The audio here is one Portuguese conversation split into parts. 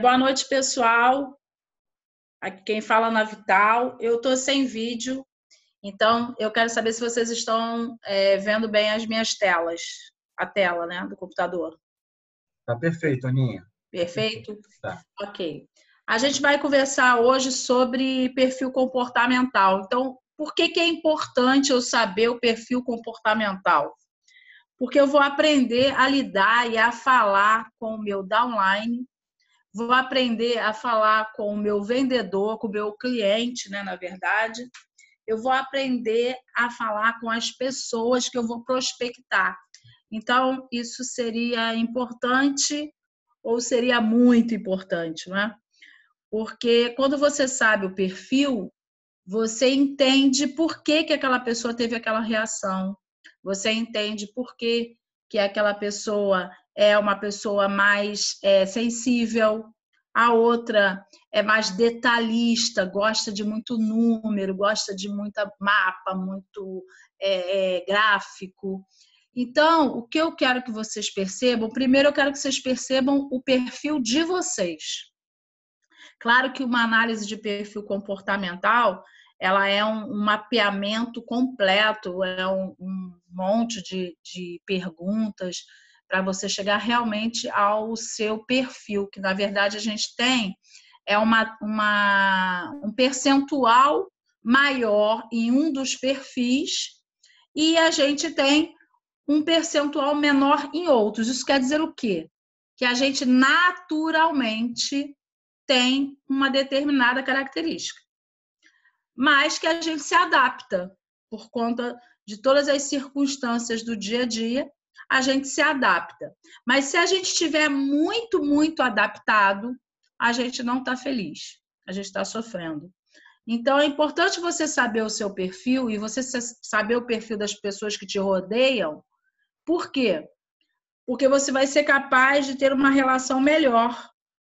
Boa noite, pessoal. Aqui quem fala é Ana Vital. Eu estou sem vídeo, então eu quero saber se vocês estão vendo bem as minhas telas, a tela, né, do computador. Tá perfeito, Aninha. Perfeito? Tá. Ok. A gente vai conversar hoje sobre perfil comportamental. Então, por que é importante eu saber o perfil comportamental? Porque eu vou aprender a lidar e a falar com o meu downline, vou aprender a falar com o meu vendedor, com o meu cliente, né, na verdade. Eu vou aprender a falar com as pessoas que eu vou prospectar. Então, isso seria importante ou seria muito importante, não é? Porque quando você sabe o perfil, você entende por que aquela pessoa teve aquela reação. Você entende por que aquela pessoa é uma pessoa mais sensível, a outra é mais detalhista, gosta de muito número, gosta de muita mapa, muito gráfico. Então, o que eu quero que vocês percebam, primeiro eu quero que vocês percebam o perfil de vocês. Claro que uma análise de perfil comportamental, ela é um mapeamento completo, é um monte de perguntas para você chegar realmente ao seu perfil, que na verdade a gente tem um percentual maior em um dos perfis e a gente tem um percentual menor em outros. Isso quer dizer o quê? Que a gente naturalmente tem uma determinada característica, mas que a gente se adapta por conta de todas as circunstâncias do dia a dia, a gente se adapta. Mas se a gente estiver muito, muito adaptado, a gente não está feliz, a gente está sofrendo. Então, é importante você saber o seu perfil e você saber o perfil das pessoas que te rodeiam. Por quê? Porque você vai ser capaz de ter uma relação melhor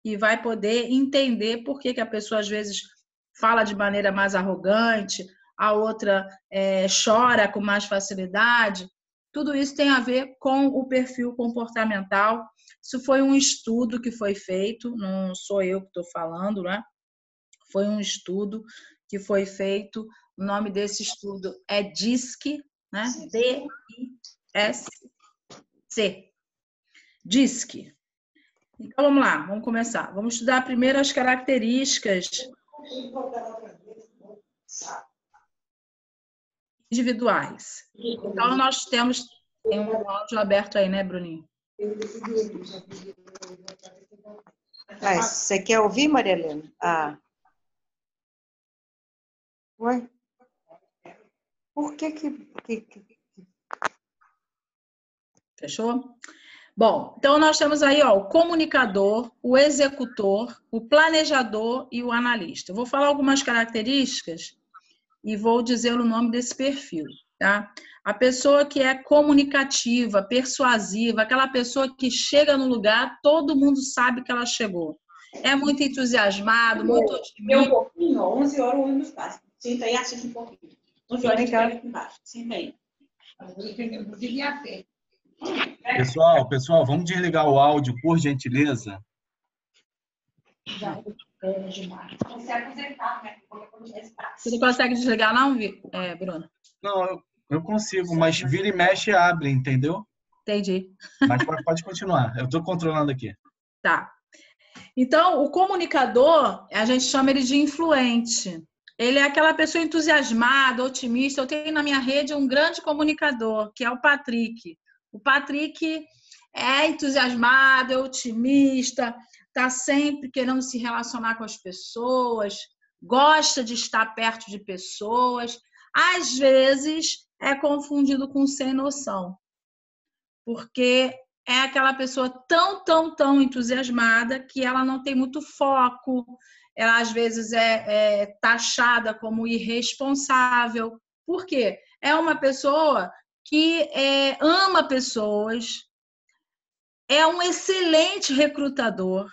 e vai poder entender por que a pessoa às vezes fala de maneira mais arrogante, a outra chora com mais facilidade. Tudo isso tem a ver com o perfil comportamental. Isso foi um estudo que foi feito, não sou eu que estou falando, né? Foi um estudo que foi feito, o nome desse estudo é DISC, né? D-I-S-C. DISC. Então, vamos lá, vamos começar. Vamos estudar primeiro as características individuais. Então, nós temos... Tem um áudio aberto aí, né, Bruninho? Você quer ouvir, Maria Helena? Ah. Ué? Por que... Fechou? Bom, então nós temos aí o comunicador, o executor, o planejador e o analista. Eu vou falar algumas características e vou dizer o nome desse perfil, tá? A pessoa que é comunicativa, persuasiva, aquela pessoa que chega no lugar, todo mundo sabe que ela chegou. É muito entusiasmado, muito otimista. Um pouquinho, 11 horas o ônibus passa. Senta aí, assiste um pouquinho. 11 horas a gente pega aqui embaixo. Senta aí. Pessoal, vamos desligar o áudio, por gentileza. Você não consegue desligar, não, Bruno? Não, eu consigo, mas vira e mexe e abre, entendeu? Entendi. Mas pode continuar, eu estou controlando aqui. Tá. Então, o comunicador, a gente chama ele de influente. Ele é aquela pessoa entusiasmada, otimista. Eu tenho na minha rede um grande comunicador, que é o Patrick. O Patrick é entusiasmado, é otimista, está sempre querendo se relacionar com as pessoas, gosta de estar perto de pessoas. Às vezes, é confundido com sem noção, porque é aquela pessoa tão entusiasmada que ela não tem muito foco, ela às vezes é taxada como irresponsável. Por quê? É uma pessoa que ama pessoas, é um excelente recrutador,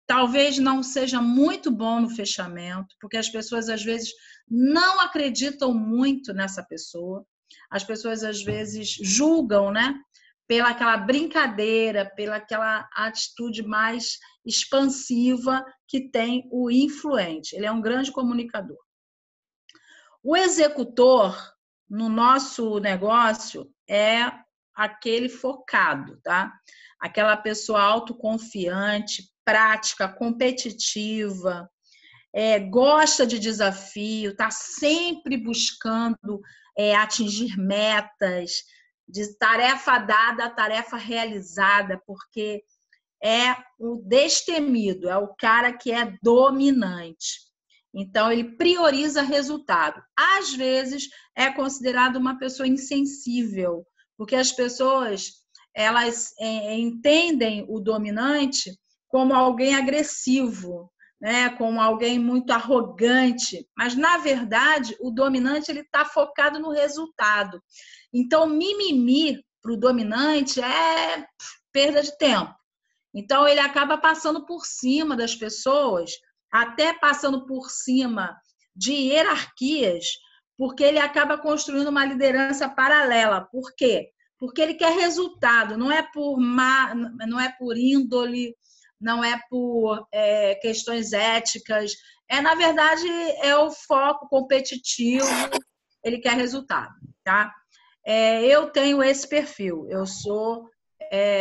talvez não seja muito bom no fechamento, porque as pessoas às vezes não acreditam muito nessa pessoa, as pessoas às vezes julgam, né? pela aquela brincadeira, pela aquela atitude mais expansiva que tem o influente. Ele é um grande comunicador. O executor, no nosso negócio, é aquele focado, tá? Aquela pessoa autoconfiante, prática, competitiva, gosta de desafio, está sempre buscando atingir metas, de tarefa dada a tarefa realizada, porque é o destemido, é o cara que é dominante. Então, ele prioriza resultado. Às vezes, é considerado uma pessoa insensível, porque as pessoas elas entendem o dominante como alguém agressivo, né? Como alguém muito arrogante. Mas, na verdade, o dominante ele está focado no resultado. Então, mimimi para o dominante é perda de tempo. Então, ele acaba passando por cima das pessoas, até passando por cima de hierarquias, porque ele acaba construindo uma liderança paralela. Por quê? Porque ele quer resultado, não é por índole, não é por questões éticas, na verdade, é o foco competitivo, ele quer resultado, tá? Eu tenho esse perfil, eu sou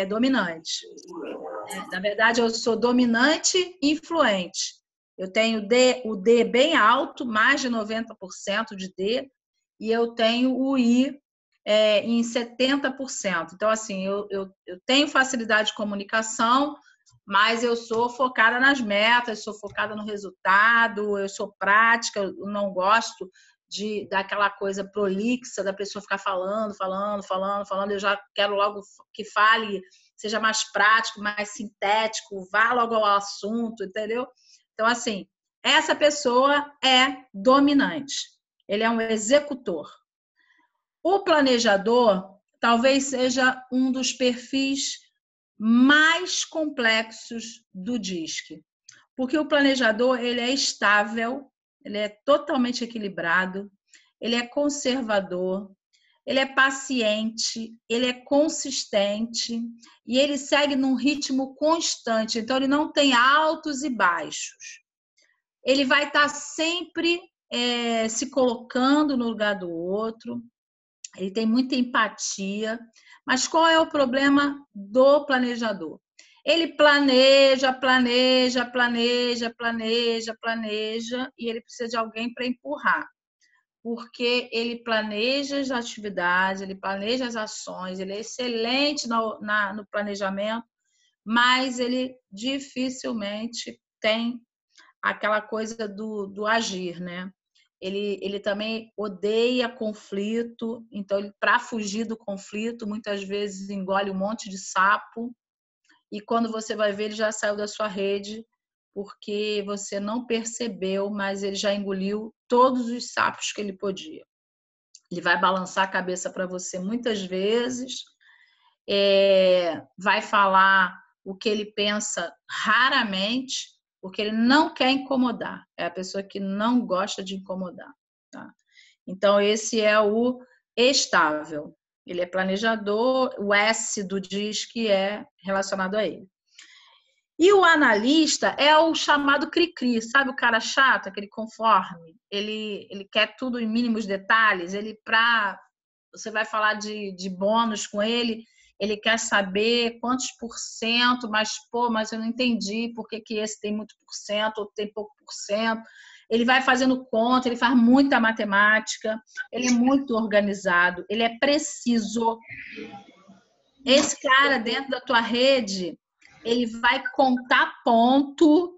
dominante. Na verdade, eu sou dominante e influente. Eu tenho o D bem alto, mais de 90% de D, e eu tenho o I em 70%. Então, assim, eu tenho facilidade de comunicação, mas eu sou focada nas metas, sou focada no resultado, eu sou prática, eu não gosto daquela coisa prolixa, da pessoa ficar falando, eu já quero logo que fale, seja mais prático, mais sintético, vá logo ao assunto, entendeu? Então, assim, essa pessoa é dominante, ele é um executor. O planejador talvez seja um dos perfis mais complexos do DISC, porque o planejador ele é estável, ele é totalmente equilibrado, ele é conservador, ele é paciente, ele é consistente e ele segue num ritmo constante, então ele não tem altos e baixos. Ele vai estar sempre se colocando no lugar do outro, ele tem muita empatia, mas qual é o problema do planejador? Ele planeja e ele precisa de alguém para empurrar, porque ele planeja as atividades, ele planeja as ações, ele é excelente no planejamento, mas ele dificilmente tem aquela coisa do agir, né? Ele também odeia conflito, então, para fugir do conflito, muitas vezes engole um monte de sapo, e quando você vai ver, ele já saiu da sua rede, porque você não percebeu, mas ele já engoliu todos os sapos que ele podia. Ele vai balançar a cabeça para você muitas vezes, vai falar o que ele pensa raramente, porque ele não quer incomodar. É a pessoa que não gosta de incomodar. Tá? Então, esse é o estável. Ele é planejador, o S do DISC é relacionado a ele. E o analista é o chamado cri-cri, sabe o cara chato, aquele conforme? Ele quer tudo em mínimos detalhes, você vai falar de bônus com ele, ele quer saber quantos por cento, mas eu não entendi por que esse tem muito por cento, outro tem pouco por cento. Ele vai fazendo conta, ele faz muita matemática, ele é muito organizado, ele é preciso. Esse cara dentro da tua rede, ele vai contar ponto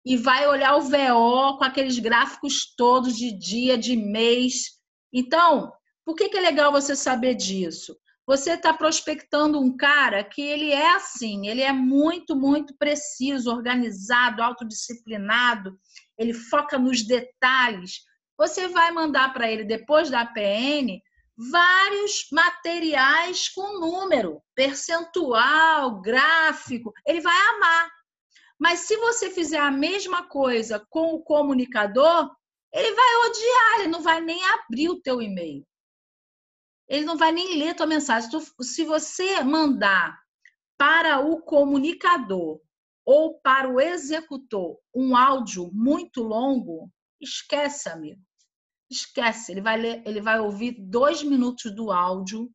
e vai olhar o VO com aqueles gráficos todos de dia, de mês. Então, por que é legal você saber disso? Você está prospectando um cara que ele é assim, ele é muito, muito preciso, organizado, autodisciplinado, ele foca nos detalhes. Você vai mandar para ele, depois da APN, vários materiais com número, percentual, gráfico, ele vai amar. Mas se você fizer a mesma coisa com o comunicador, ele vai odiar, ele não vai nem abrir o teu e-mail. ele não vai nem ler a tua mensagem. Se você mandar para o comunicador ou para o executor um áudio muito longo, esquece, amigo. Esquece. Ele vai ler, ele vai ouvir 2 minutos do áudio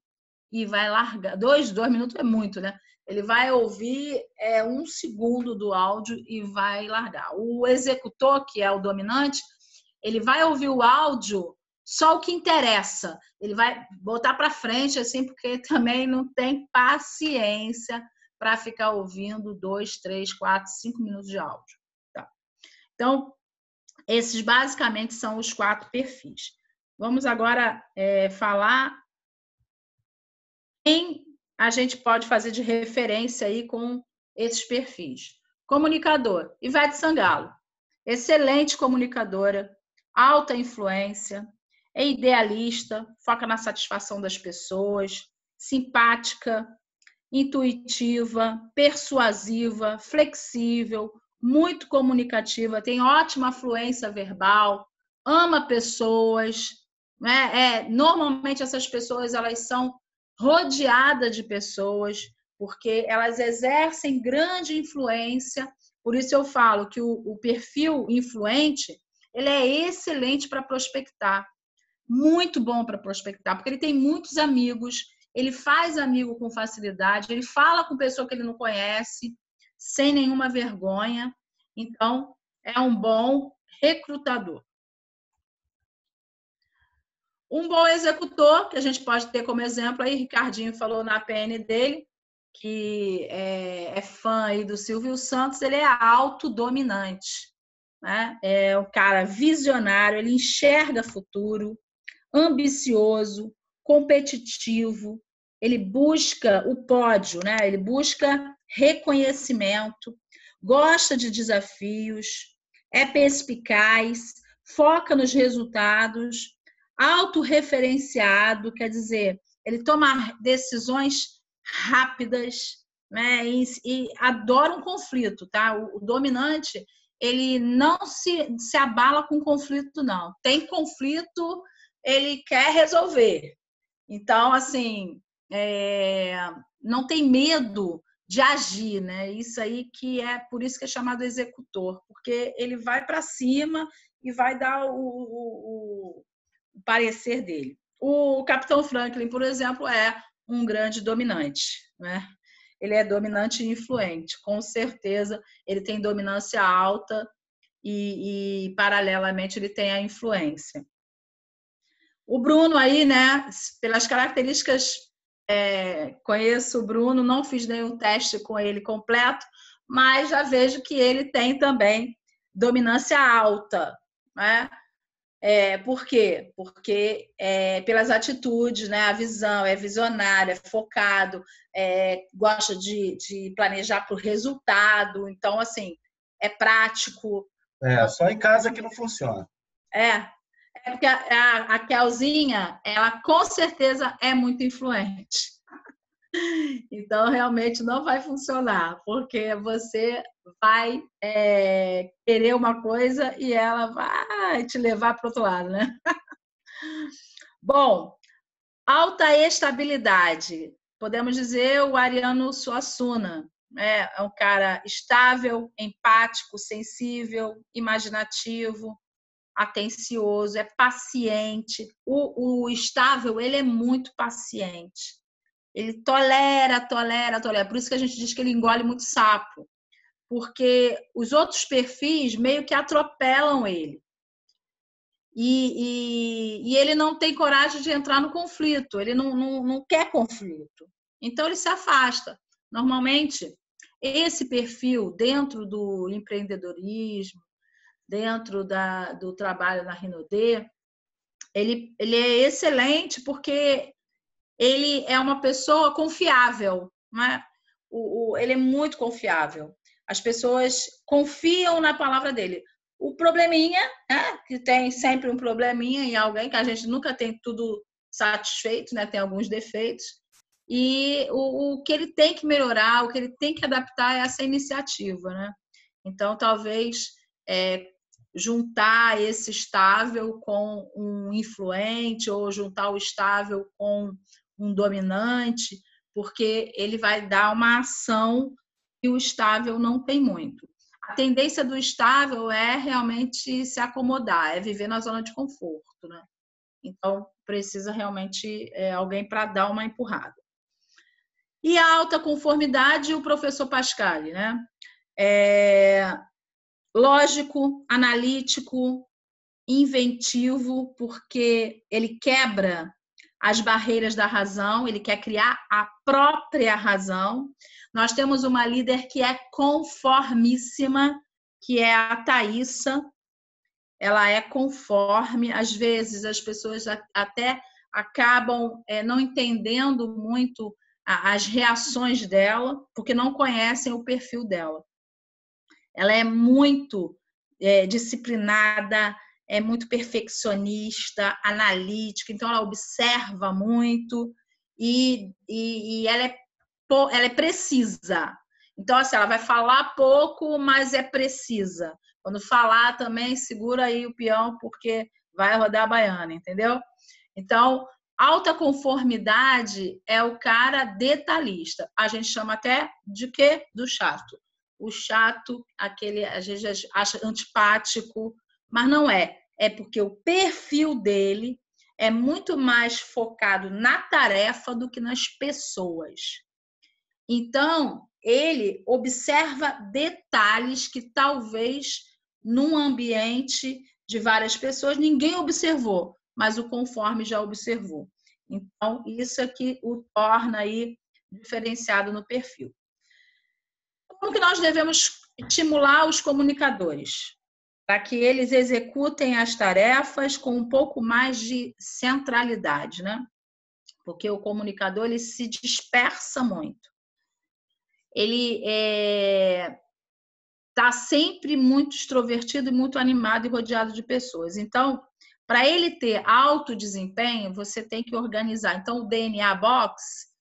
e vai largar. 2 minutos é muito, né? Ele vai ouvir 1 segundo do áudio e vai largar. O executor, que é o dominante, ele vai ouvir o áudio só o que interessa. Ele vai botar para frente, assim, porque também não tem paciência para ficar ouvindo 2, 3, 4, 5 minutos de áudio. Tá? Então, esses basicamente são os 4 perfis. Vamos agora falar quem a gente pode fazer de referência aí com esses perfis. Comunicador, Ivete Sangalo. Excelente comunicadora, alta influência, é idealista, foca na satisfação das pessoas, simpática, intuitiva, persuasiva, flexível, muito comunicativa, tem ótima fluência verbal, ama pessoas, né? Normalmente essas pessoas elas são rodeadas de pessoas, porque elas exercem grande influência. Por isso eu falo que o perfil influente ele é excelente para prospectar, muito bom para prospectar, porque ele tem muitos amigos, ele faz amigo com facilidade, ele fala com pessoa que ele não conhece, sem nenhuma vergonha. Então, é um bom recrutador. Um bom executor, que a gente pode ter como exemplo, aí Ricardinho falou na PN dele, que é fã aí do Silvio Santos, ele é autodominante, né? É um cara visionário, ele enxerga futuro, ambicioso, competitivo, ele busca o pódio, né? Ele busca reconhecimento, gosta de desafios, é perspicaz, foca nos resultados, autorreferenciado, quer dizer, ele toma decisões rápidas, né? E adora um conflito, tá? O dominante, ele não se abala com conflito, não. Tem conflito, ele quer resolver. Então, assim, não tem medo de agir, né? Isso aí que por isso que é chamado executor, porque ele vai para cima e vai dar o parecer dele. O Capitão Franklin, por exemplo, é um grande dominante, né? Ele é dominante e influente, com certeza ele tem dominância alta e paralelamente ele tem a influência. O Bruno aí, né, pelas características, conheço o Bruno, não fiz nenhum teste com ele completo, mas já vejo que ele tem também dominância alta, né? Por quê? Porque pelas atitudes, né? A visão, é visionário, é focado, gosta de planejar para o resultado, então, assim, é prático. Só em casa que não funciona. Porque a Kelzinha, ela com certeza é muito influente. Então, realmente não vai funcionar, porque você vai querer uma coisa e ela vai te levar para o outro lado, né? Bom, alta estabilidade. Podemos dizer o Ariano Suassuna. É um cara estável, empático, sensível, imaginativo, atencioso, é paciente. O estável, ele é muito paciente. Ele tolera. Por isso que a gente diz que ele engole muito sapo. Porque os outros perfis meio que atropelam ele. E ele não tem coragem de entrar no conflito. Ele não quer conflito. Então, ele se afasta. Normalmente, esse perfil, dentro do empreendedorismo, dentro do trabalho na Rinode, ele é excelente porque ele é uma pessoa confiável, né? Ele é muito confiável. As pessoas confiam na palavra dele. O probleminha, né? Que tem sempre um probleminha em alguém, que a gente nunca tem tudo satisfeito, né? Tem alguns defeitos. E o que ele tem que melhorar, o que ele tem que adaptar é essa iniciativa, né? Então, talvez juntar esse estável com um influente ou juntar o estável com um dominante, porque ele vai dar uma ação que o estável não tem muito. A tendência do estável é realmente se acomodar, é viver na zona de conforto, né? Então, precisa realmente alguém para dar uma empurrada. E a alta conformidade, o professor Pascali, né? Lógico, analítico, inventivo, porque ele quebra as barreiras da razão, ele quer criar a própria razão. Nós temos uma líder que é conformíssima, que é a Thaísa. Ela é conforme, às vezes as pessoas até acabam não entendendo muito as reações dela, porque não conhecem o perfil dela. Ela é muito disciplinada, é muito perfeccionista, analítica, então ela observa muito e ela é precisa. Então, assim, ela vai falar pouco, mas é precisa. Quando falar também, segura aí o peão, porque vai rodar a baiana, entendeu? Então, alta conformidade é o cara detalhista. A gente chama até de quê? Do chato. O chato, aquele a gente acha antipático, mas não é. É porque o perfil dele é muito mais focado na tarefa do que nas pessoas. Então, ele observa detalhes que talvez num ambiente de várias pessoas ninguém observou, mas o conforme já observou. Então, isso é que o torna aí diferenciado no perfil. Como que nós devemos estimular os comunicadores? Para que eles executem as tarefas com um pouco mais de centralidade, né? Porque o comunicador ele se dispersa muito. Ele está sempre muito extrovertido e muito animado e rodeado de pessoas. Então, para ele ter alto desempenho, você tem que organizar. Então, o DNA Box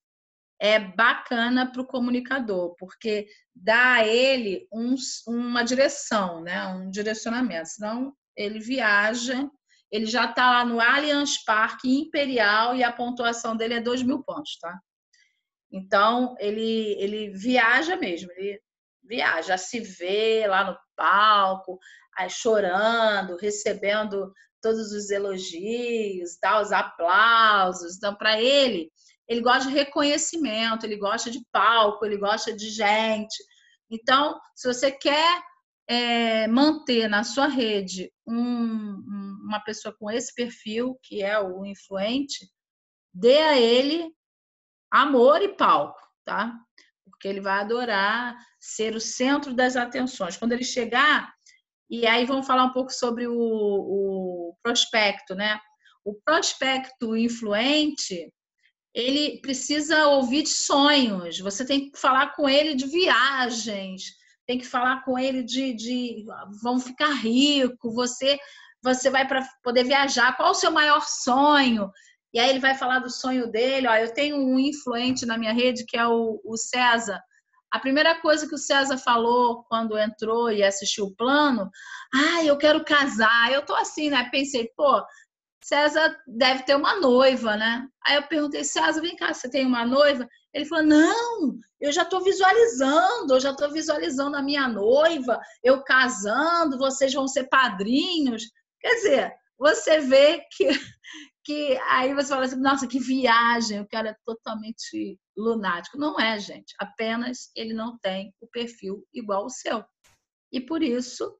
é bacana para o comunicador, porque dá a ele uma direção, né? Um direcionamento. Senão, ele viaja, ele já está lá no Allianz Parque Imperial e a pontuação dele é 2.000 pontos, tá? Então, ele viaja mesmo, ele viaja, se vê lá no palco, aí chorando, recebendo todos os elogios, tá, os aplausos. Então, para ele gosta de reconhecimento, ele gosta de palco, ele gosta de gente. Então, se você quer manter na sua rede uma pessoa com esse perfil, que é o influente, dê a ele amor e palco, tá? Porque ele vai adorar ser o centro das atenções. Quando ele chegar, e aí vamos falar um pouco sobre o prospecto, né? O prospecto influente, ele precisa ouvir de sonhos, você tem que falar com ele de viagens, tem que falar com ele de vamos ficar rico, você vai para poder viajar, qual o seu maior sonho? E aí ele vai falar do sonho dele. Ó, eu tenho um influente na minha rede que é o César. A primeira coisa que o César falou quando entrou e assistiu o plano, eu quero casar. Eu tô assim, né? Pensei, pô, César deve ter uma noiva, né? Aí eu perguntei, César, vem cá, você tem uma noiva? Ele falou, não, eu já estou visualizando a minha noiva, eu casando, vocês vão ser padrinhos. Quer dizer, você vê que aí você fala assim, nossa, que viagem, o cara é totalmente lunático. Não é, gente, apenas ele não tem o perfil igual ao seu. E por isso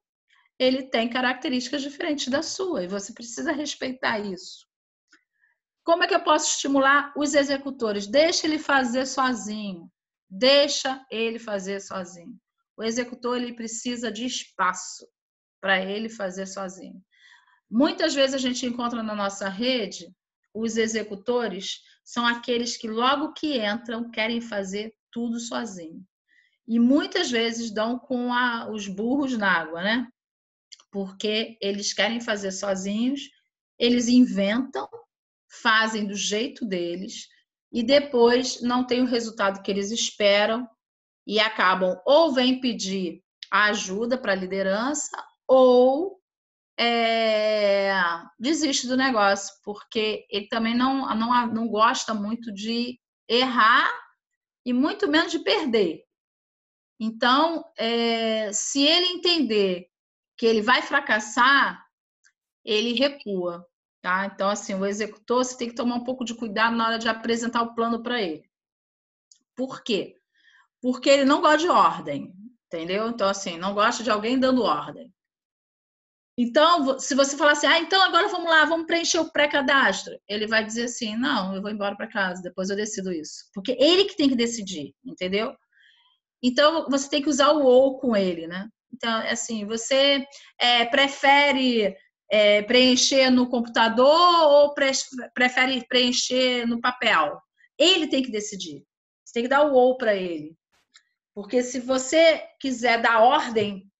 ele tem características diferentes da sua e você precisa respeitar isso. Como é que eu posso estimular os executores? Deixa ele fazer sozinho. Deixa ele fazer sozinho. O executor ele precisa de espaço para ele fazer sozinho. Muitas vezes a gente encontra na nossa rede, os executores são aqueles que logo que entram querem fazer tudo sozinho. E muitas vezes dão com os burros na água, né? Porque eles querem fazer sozinhos, eles inventam, fazem do jeito deles e depois não tem o resultado que eles esperam e acabam ou vêm pedir a ajuda para a liderança ou desiste do negócio, porque ele também não gosta muito de errar e muito menos de perder. Então, se ele entender que ele vai fracassar, ele recua, tá? Então, assim, o executor, você tem que tomar um pouco de cuidado na hora de apresentar o plano para ele. Por quê? Porque ele não gosta de ordem, entendeu? Então, assim, não gosta de alguém dando ordem. Então, se você falar assim, então agora vamos lá, vamos preencher o pré-cadastro, ele vai dizer assim, não, eu vou embora para casa, depois eu decido isso. Porque ele que tem que decidir, entendeu? Então, você tem que usar o ou com ele, né? Então, assim, você prefere preencher no computador ou prefere preencher no papel? Ele tem que decidir. Você tem que dar o ou para ele. Porque se você quiser dar ordem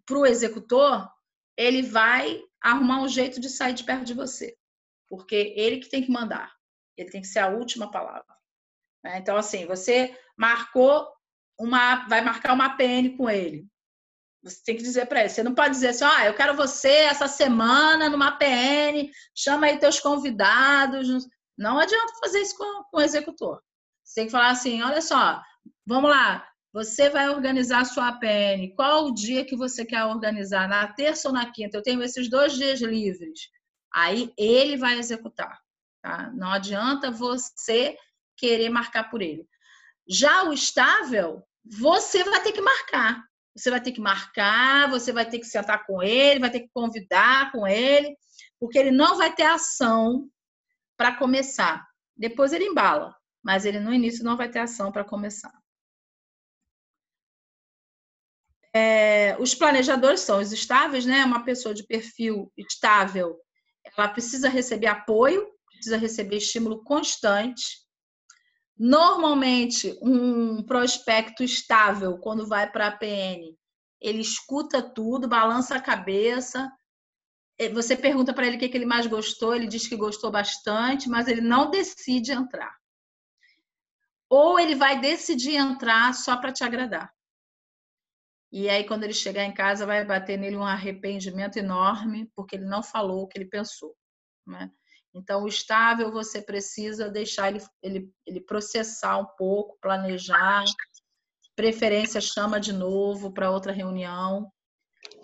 para o executor, ele vai arrumar um jeito de sair de perto de você. Porque ele que tem que mandar. Ele tem que ser a última palavra. Então, assim, você vai marcar uma APN com ele. Você tem que dizer para ele. Você não pode dizer assim, eu quero você essa semana numa APN, chama aí teus convidados. Não adianta fazer isso com o executor. Você tem que falar assim, olha só, vamos lá, você vai organizar a sua APN. Qual o dia que você quer organizar? Na terça ou na quinta? Eu tenho esses 2 dias livres. Aí ele vai executar. Tá? Não adianta você querer marcar por ele. Já o estável, você vai ter que marcar. Você vai ter que marcar, você vai ter que sentar com ele, vai ter que convidar com ele, porque ele não vai ter ação para começar. Depois ele embala, mas ele no início não vai ter ação para começar. Os planejadores são os estáveis, né? Uma pessoa de perfil estável, ela precisa receber apoio, precisa receber estímulo constante. Normalmente, um prospecto estável, quando vai para a APN, ele escuta tudo, balança a cabeça. Você pergunta para ele o que ele mais gostou, ele diz que gostou bastante, mas ele não decide entrar. Ou ele vai decidir entrar só para te agradar. E aí, quando ele chegar em casa, vai bater nele um arrependimento enorme, porque ele não falou o que ele pensou, né? Então, o estável, você precisa deixar ele processar um pouco, planejar, preferência chama de novo para outra reunião,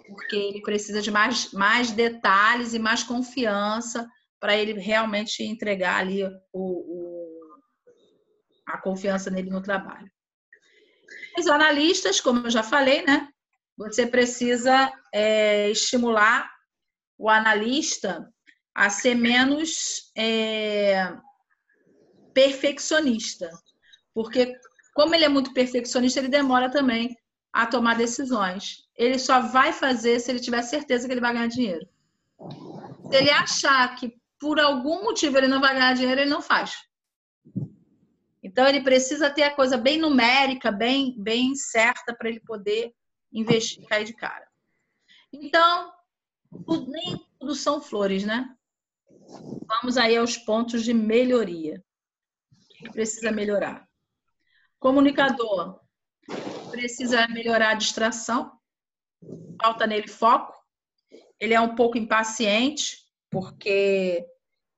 porque ele precisa de mais detalhes e mais confiança para ele realmente entregar ali a confiança nele no trabalho. Os analistas, como eu já falei, né? Você precisa estimular o analista a ser menos perfeccionista. Porque, como ele é muito perfeccionista, ele demora também a tomar decisões. Ele só vai fazer se ele tiver certeza que ele vai ganhar dinheiro. Se ele achar que, por algum motivo, ele não vai ganhar dinheiro, ele não faz. Então, ele precisa ter a coisa bem numérica, bem certa, para ele poder investir e cair de cara. Então, nem tudo são flores, né? Vamos aí aos pontos de melhoria. O que precisa melhorar? Comunicador precisa melhorar a distração, falta nele foco. Ele é um pouco impaciente, porque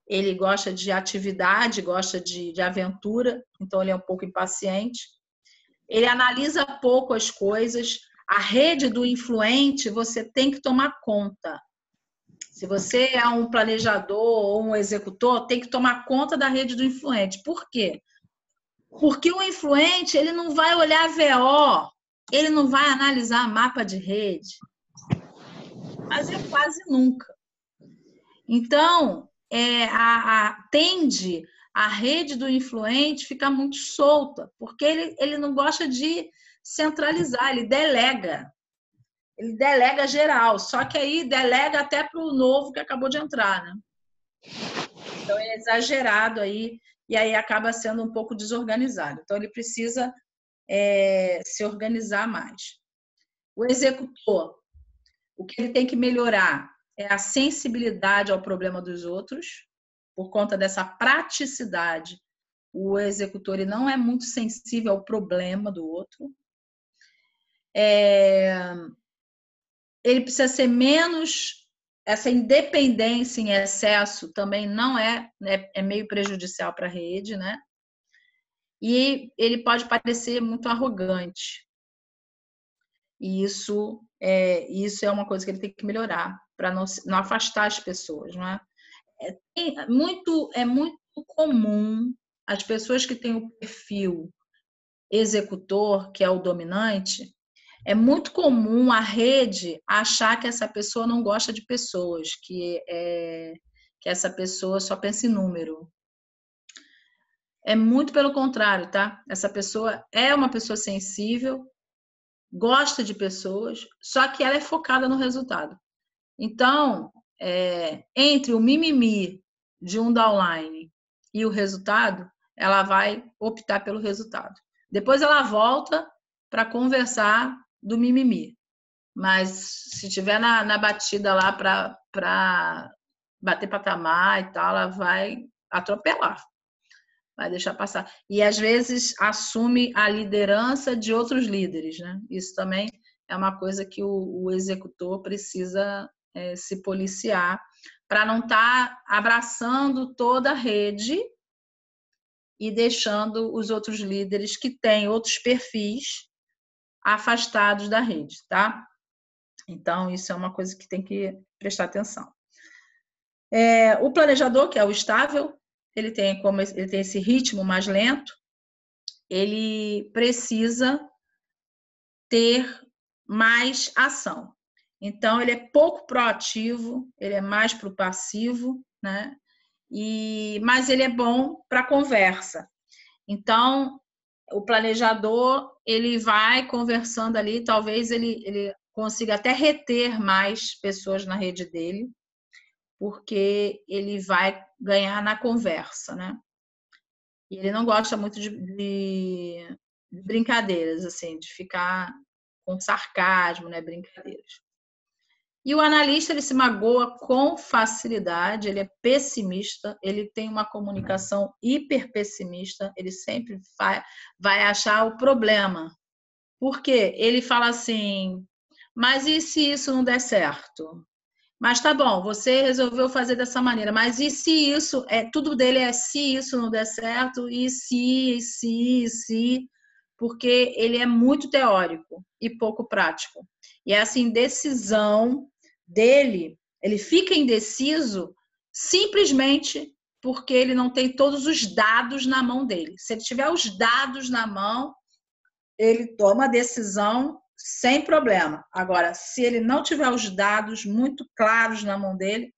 ele gosta de atividade, gosta de aventura, então ele é um pouco impaciente. Ele analisa pouco as coisas. A rede do influente, você tem que tomar conta. Se você é um planejador ou um executor, tem que tomar conta da rede do influente. Por quê? Porque o influente, ele não vai olhar VO, ele não vai analisar mapa de rede. Mas é quase nunca. Então, tende a rede do influente ficar muito solta, porque ele não gosta de centralizar, ele delega. Ele delega geral, só que aí delega até para o novo que acabou de entrar, né? Então, é exagerado aí, e aí acaba sendo um pouco desorganizado. Então, ele precisa se organizar mais. O executor, o que ele tem que melhorar é a sensibilidade ao problema dos outros, por conta dessa praticidade. O executor ele não é muito sensível ao problema do outro. Ele precisa ser menos essa independência em excesso também não é meio prejudicial para a rede, né? E ele pode parecer muito arrogante. E isso é uma coisa que ele tem que melhorar para não afastar as pessoas, não é? É muito comum as pessoas que têm o perfil executor, que é o dominante, é muito comum a rede achar que essa pessoa não gosta de pessoas, que essa pessoa só pensa em número. É muito pelo contrário, tá? Essa pessoa é uma pessoa sensível, gosta de pessoas, só que ela é focada no resultado. Então, entre o mimimi de um downline e o resultado, ela vai optar pelo resultado. Depois ela volta para conversar do mimimi. Mas se tiver na batida lá para bater patamar e tal, ela vai atropelar. Vai deixar passar. E às vezes assume a liderança de outros líderes, né? Isso também é uma coisa que o executor precisa se policiar para não estar abraçando toda a rede e deixando os outros líderes que têm outros perfis afastados da rede, tá? Então, isso é uma coisa que tem que prestar atenção. O planejador, que é o estável, ele tem esse ritmo mais lento, ele precisa ter mais ação. Então, ele é pouco proativo, ele é mais para o passivo, né? Mas ele é bom para conversa. Então, o planejador, ele vai conversando ali, talvez ele consiga até reter mais pessoas na rede dele, porque ele vai ganhar na conversa, né? E ele não gosta muito de brincadeiras, assim, de ficar com sarcasmo, né? Brincadeiras. E o analista, ele se magoa com facilidade, ele é pessimista, ele tem uma comunicação hiper pessimista, ele sempre vai achar o problema. Por quê? Ele fala assim, mas e se isso não der certo? Mas tá bom, você resolveu fazer dessa maneira, mas e se isso, tudo dele é se isso não der certo, e se, porque ele é muito teórico e pouco prático. E essa indecisão dele, ele fica indeciso simplesmente porque ele não tem todos os dados na mão dele. Se ele tiver os dados na mão, ele toma a decisão sem problema. Agora, se ele não tiver os dados muito claros na mão dele,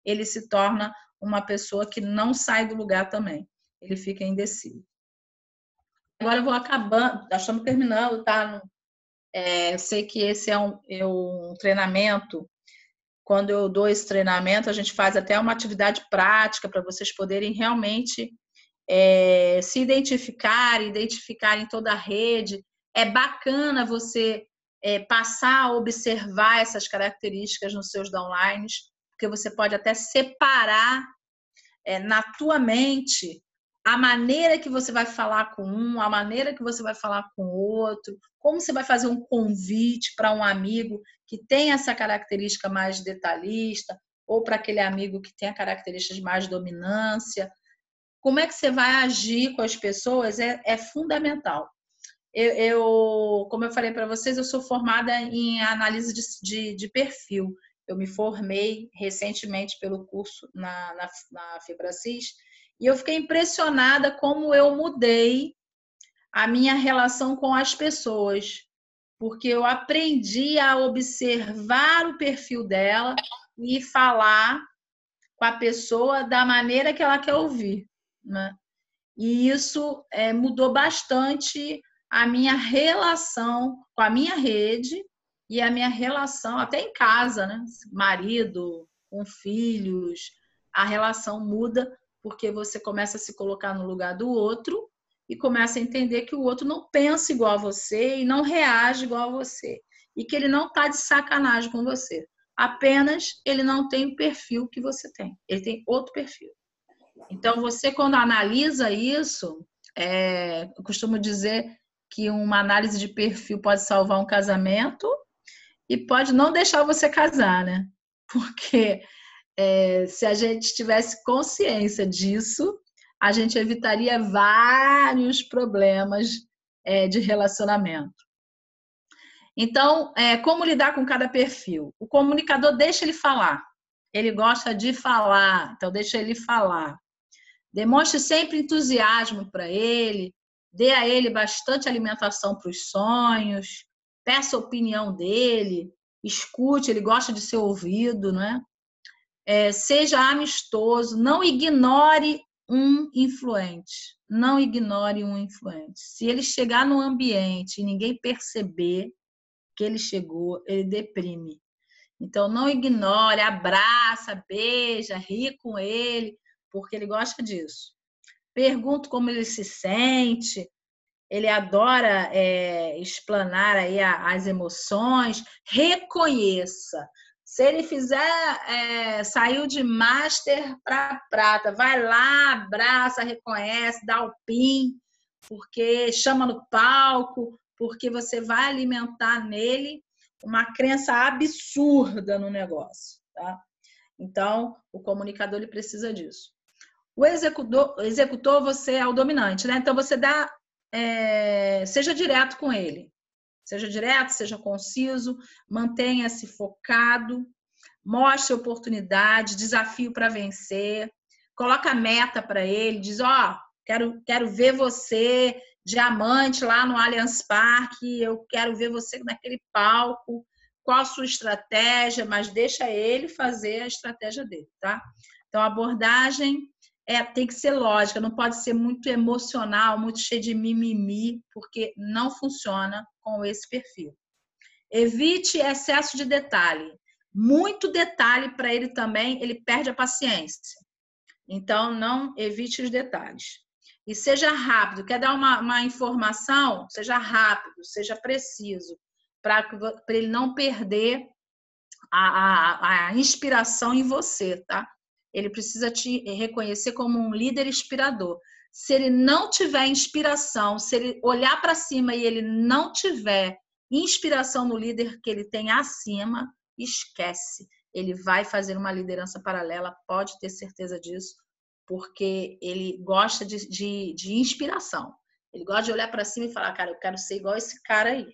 ele se torna uma pessoa que não sai do lugar também. Ele fica indeciso. Agora eu vou acabando, nós estamos terminando, tá? Eu sei que esse é um treinamento. Quando eu dou esse treinamento, a gente faz até uma atividade prática para vocês poderem realmente se identificarem toda a rede. É bacana você passar a observar essas características nos seus downlines, porque você pode até separar na tua mente a maneira que você vai falar com um, a maneira que você vai falar com o outro, como você vai fazer um convite para um amigo que tem essa característica mais detalhista, ou para aquele amigo que tem a característica de mais dominância. Como é que você vai agir com as pessoas é fundamental. Como eu falei para vocês, eu sou formada em análise de perfil. Eu me formei recentemente pelo curso na Febracis e eu fiquei impressionada como eu mudei a minha relação com as pessoas, porque eu aprendi a observar o perfil dela e falar com a pessoa da maneira que ela quer ouvir, né? E isso mudou bastante a minha relação com a minha rede e a minha relação até em casa, né? Marido, com filhos, a relação muda porque você começa a se colocar no lugar do outro e começa a entender que o outro não pensa igual a você e não reage igual a você e que ele não está de sacanagem com você. Apenas ele não tem o perfil que você tem. Ele tem outro perfil. Então, você, quando analisa isso, eu costumo dizer que uma análise de perfil pode salvar um casamento e pode não deixar você casar, né? porque se a gente tivesse consciência disso, a gente evitaria vários problemas de relacionamento. Então, como lidar com cada perfil? O comunicador deixa ele falar. Ele gosta de falar, então deixa ele falar. Demonstre sempre entusiasmo para ele, dê a ele bastante alimentação para os sonhos, peça a opinião dele, escute, ele gosta de ser ouvido, não é? Seja amistoso, não ignore um influente. Não ignore um influente. Se ele chegar no ambiente e ninguém perceber que ele chegou, ele deprime. Então, não ignore, abraça, beija, ri com ele, porque ele gosta disso. Pergunta como ele se sente, ele adora explanar aí as emoções, reconheça. Se ele saiu de master para prata, vai lá, abraça, reconhece, dá o pin, porque chama no palco, porque você vai alimentar nele uma crença absurda no negócio, tá? Então, o comunicador ele precisa disso. O executor, você é o dominante, né? Então, você seja direto com ele. Seja direto, seja conciso, mantenha-se focado, mostre oportunidade, desafio para vencer, coloca meta para ele, diz, quero ver você diamante lá no Allianz Parque, eu quero ver você naquele palco, qual a sua estratégia, mas deixa ele fazer a estratégia dele, tá? Então, a abordagem tem que ser lógica, não pode ser muito emocional, muito cheio de mimimi, porque não funciona com esse perfil. Evite excesso de detalhe. Muito detalhe para ele também, ele perde a paciência. Então, não evite os detalhes. E seja rápido. Quer dar uma informação? Seja rápido, seja preciso, para ele não perder a inspiração em você, tá? Ele precisa te reconhecer como um líder inspirador. Se ele não tiver inspiração, se ele olhar para cima e ele não tiver inspiração no líder que ele tem acima, esquece. Ele vai fazer uma liderança paralela, pode ter certeza disso, porque ele gosta de inspiração. Ele gosta de olhar para cima e falar, cara, eu quero ser igual esse cara aí.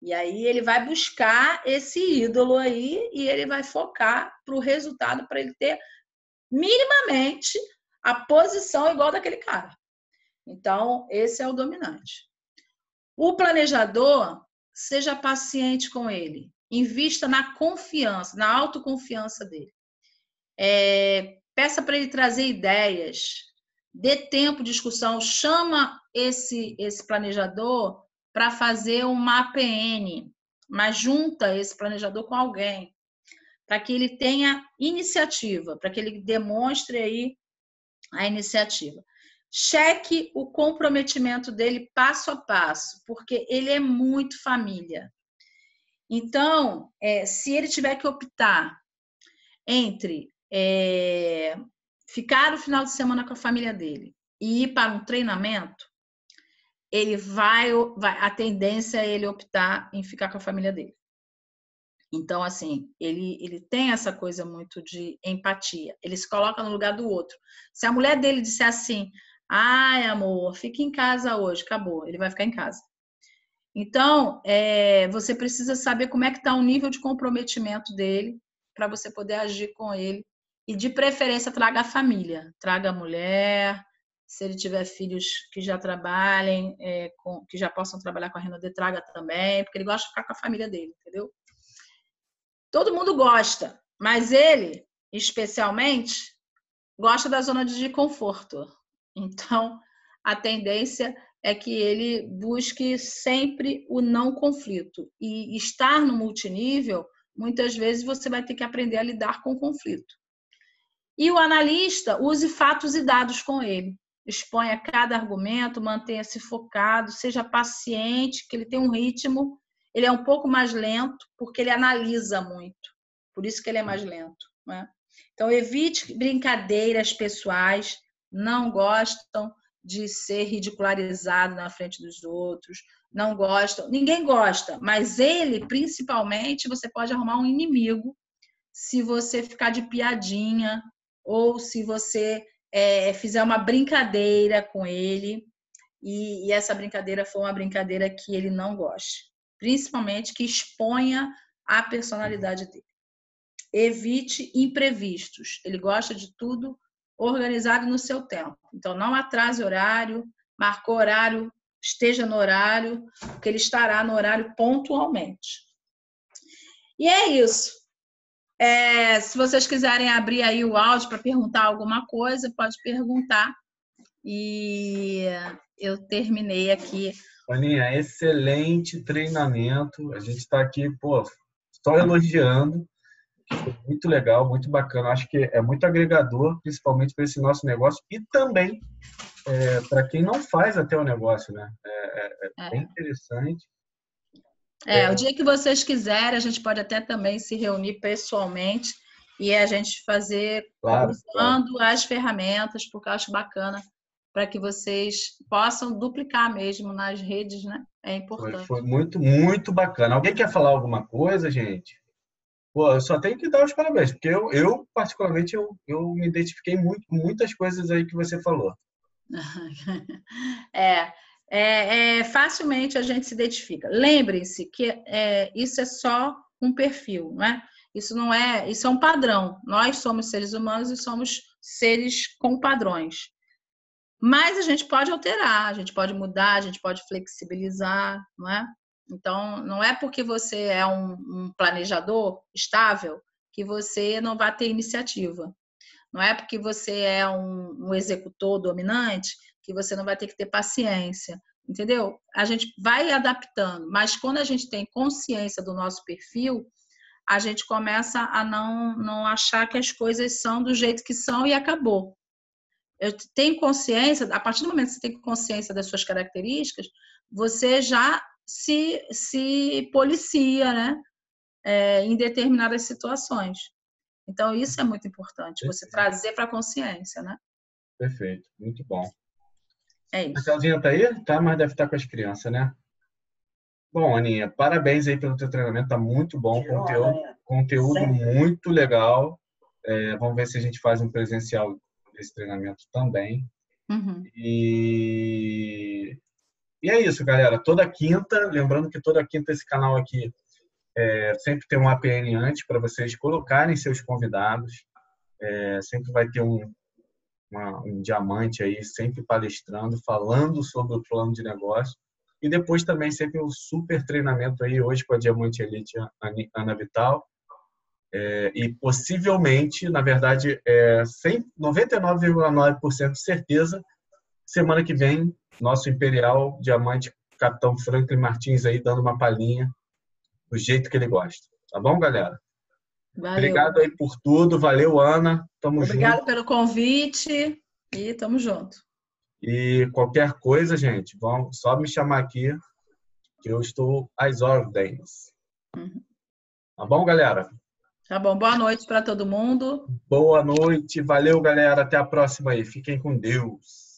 E aí ele vai buscar esse ídolo aí e ele vai focar para o resultado, para ele ter minimamente a posição igual daquele cara. Então, esse é o dominante. O planejador, seja paciente com ele. Invista na confiança, na autoconfiança dele. Peça para ele trazer ideias. Dê tempo de discussão. Chama esse planejador para fazer uma APN, mas junta esse planejador com alguém, para que ele tenha iniciativa, para que ele demonstre aí a iniciativa. Cheque o comprometimento dele passo a passo, porque ele é muito família. Então, se ele tiver que optar entre ficar o final de semana com a família dele e ir para um treinamento, ele a tendência é ele optar em ficar com a família dele. Então, assim, ele tem essa coisa muito de empatia. Ele se coloca no lugar do outro. Se a mulher dele disser assim, ai, amor, fica em casa hoje, acabou, ele vai ficar em casa. Então, você precisa saber como é que está o nível de comprometimento dele para você poder agir com ele. E, de preferência, traga a família. Traga a mulher, se ele tiver filhos que já trabalhem, que já possam trabalhar com a Renaudê, traga também, porque ele gosta de ficar com a família dele, entendeu? Todo mundo gosta, mas ele, especialmente, gosta da zona de conforto. Então, a tendência é que ele busque sempre o não conflito. E estar no multinível, muitas vezes você vai ter que aprender a lidar com o conflito. E o analista, use fatos e dados com ele. Exponha cada argumento, mantenha-se focado, seja paciente, que ele tem um ritmo. Ele é um pouco mais lento, porque ele analisa muito. Por isso que ele é mais lento, né? Então, evite brincadeiras pessoais. Não gostam de ser ridicularizado na frente dos outros. Não gostam. Ninguém gosta, mas ele, principalmente, você pode arrumar um inimigo se você ficar de piadinha ou se você fizer uma brincadeira com ele e essa brincadeira for uma brincadeira que ele não goste. Principalmente que exponha a personalidade dele. Evite imprevistos. Ele gosta de tudo organizado no seu tempo. Então, não atrase horário, marcou horário, esteja no horário, porque ele estará no horário pontualmente. E é isso. Se vocês quiserem abrir aí o áudio para perguntar alguma coisa, pode perguntar. E eu terminei aqui. Aninha, excelente treinamento. A gente está aqui, só elogiando. Foi muito legal, muito bacana. Acho que é muito agregador, principalmente para esse nosso negócio e também para quem não faz até o negócio, né? É bem interessante. O dia que vocês quiserem, a gente pode até também se reunir pessoalmente e a gente fazer usando as ferramentas, porque eu acho bacana para que vocês possam duplicar mesmo nas redes, né? É importante. Foi muito, muito bacana. Alguém quer falar alguma coisa, gente? Eu só tenho que dar os parabéns, porque eu particularmente, eu me identifiquei muito com muitas coisas aí que você falou. Facilmente a gente se identifica. Lembrem-se que isso é só um perfil, não é? Isso é um padrão. Nós somos seres humanos e somos seres com padrões. Mas a gente pode alterar, a gente pode mudar, a gente pode flexibilizar, não é? Então, não é porque você é um planejador estável que você não vai ter iniciativa. Não é porque você é um executor dominante que você não vai ter que ter paciência, entendeu? A gente vai adaptando, mas quando a gente tem consciência do nosso perfil, a gente começa a não achar que as coisas são do jeito que são e acabou. Eu tenho consciência, a partir do momento que você tem consciência das suas características, você já se policia, né? Em determinadas situações. Então, isso é muito importante, você trazer para a consciência, né? Perfeito, muito bom. É isso. A Claudinha tá aí? Tá, mas deve estar com as crianças, né? Bom, Aninha, parabéns aí pelo teu treinamento, tá muito bom, conteúdo muito legal. Vamos ver se a gente faz um presencial desse treinamento também. Uhum. E é isso, galera. Toda quinta, lembrando que toda quinta esse canal aqui sempre tem um APN antes para vocês colocarem seus convidados. Sempre vai ter um diamante aí, sempre palestrando, falando sobre o plano de negócio. E depois também sempre um super treinamento aí, hoje com a Diamante Elite Ana Vital. E possivelmente, na verdade, 99,9% de certeza, semana que vem, nosso Imperial Diamante Capitão Franklin Martins aí dando uma palhinha do jeito que ele gosta. Tá bom, galera? Valeu. Obrigado aí por tudo. Valeu, Ana. Tamo junto. Obrigado pelo convite e tamo junto. E qualquer coisa, gente, vamos só me chamar aqui, que eu estou às ordens. Uhum. Tá bom, galera? Tá bom. Boa noite para todo mundo. Boa noite. Valeu, galera. Até a próxima aí. Fiquem com Deus.